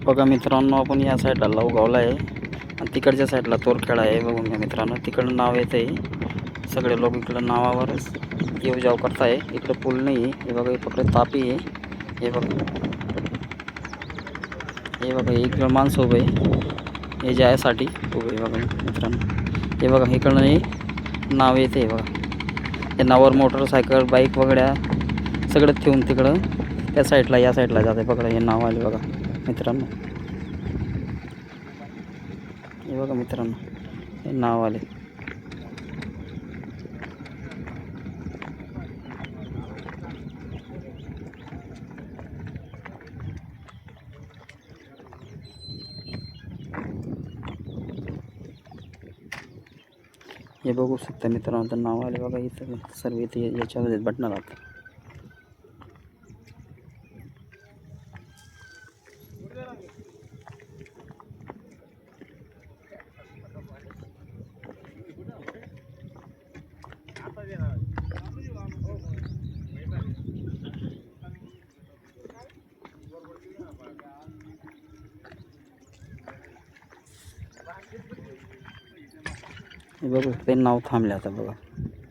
बघा मित्रांनो, आपण या साईडला लवगावला आहे आणि तिकडच्या साईडला तोरखेडा आहे. बघून घ्या मित्रांनो, तिकडं नाव येत आहे. सगळे लोक इकडं नावावरच येऊ जाव करताय. इकडं पूल नाही आहे. हे बघा इकडे तापी आहे. हे बघा इकडं माणसं उभे हे जायसाठी उभे. बघा मित्रांनो, हे बघा इकडं नाही नाव येते. बघा या नावावर मोटरसायकल बाईक वगैरे सगळं ठेवून तिकडं त्या साईडला या साईडला जाते. बघा हे नाव आले बघा मित्रांनो. हे बघा मित्रांनो, हे नाव आले. हे बघू शकता मित्रांनो, तर नाव आले बघा इथं सर्व इथे याच्यामध्ये भेटणार आहात. हे बघू ते नाव थांबले आता बघा.